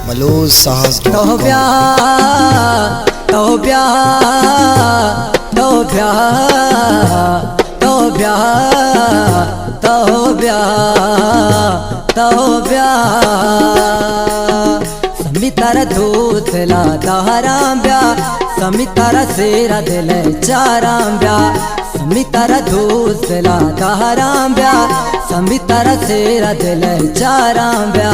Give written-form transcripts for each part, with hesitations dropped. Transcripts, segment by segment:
मलूज साहस तौब्या तौब्या तौब्या तौब्या तौब्या तौब्या समितारा धूतला दहरांब्या समितारा सेरा दिल चारांब्या समितारा धूतला दहरांब्या समितारा सेरा दिल चारांब्या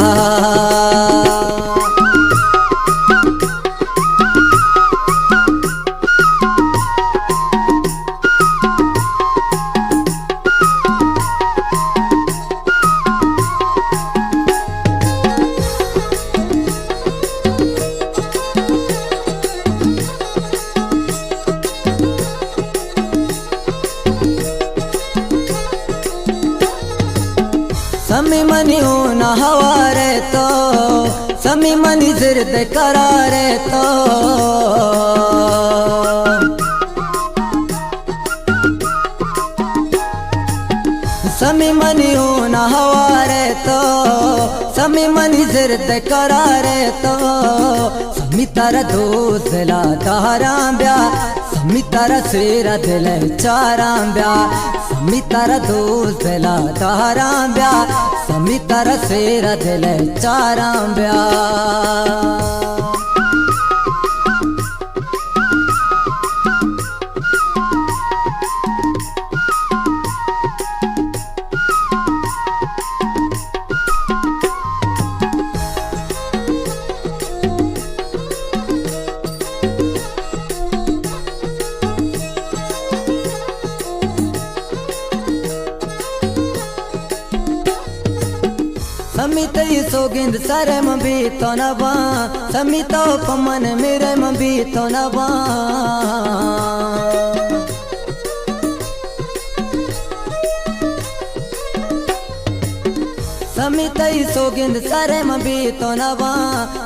समी मनी ऊना हवारे तो समी मनी जिर्द करारे तो समी मनी ऊना हवारे तो समी मनी जिर्द करारे तो समी तारा दूसला दहरांब्या समी तारा सेरा दिल चारांब्या समी तारा दूसला दहरांब्या समी तारा सेरा दिल चारांब्या समित सोगिंद सरे भी तो नवा समित पमन मेरे भी तो नवा समित सोगिंद सरे भी तो नवा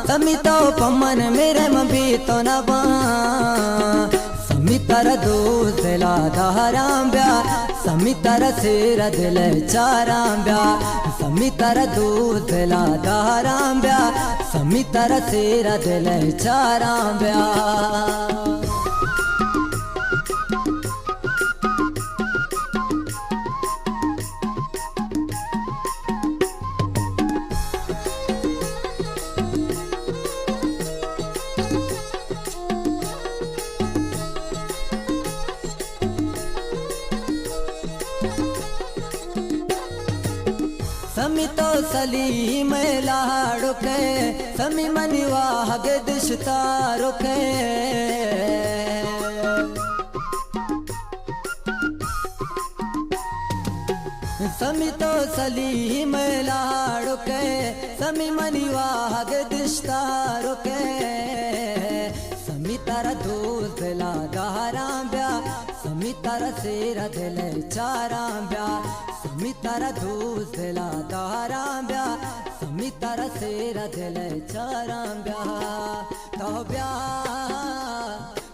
समित पमन मेरे भी तो नवा समितारा दूसला दहरांब्या समितारा सेरा दिल चारांब्या समितारा दूसला दहरांब्या समितारा सेरा दिल चारांब्या समी तो सली में लाड़ो के समी मनिवा हगे दिशतारो के समी तो सली में लाड़ो के समी मनिवा हगे दिशतारो के समी तारा दूसला दहरांब्या समी तारा सेरा दिल चारांब्या समी तारा दूसला दहरांब्या समी तारा सेरा दिल चारांब्या तौब्या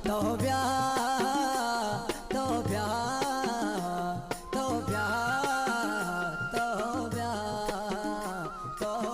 तौब्या तौब्या तौब्या तौब्या तौब्या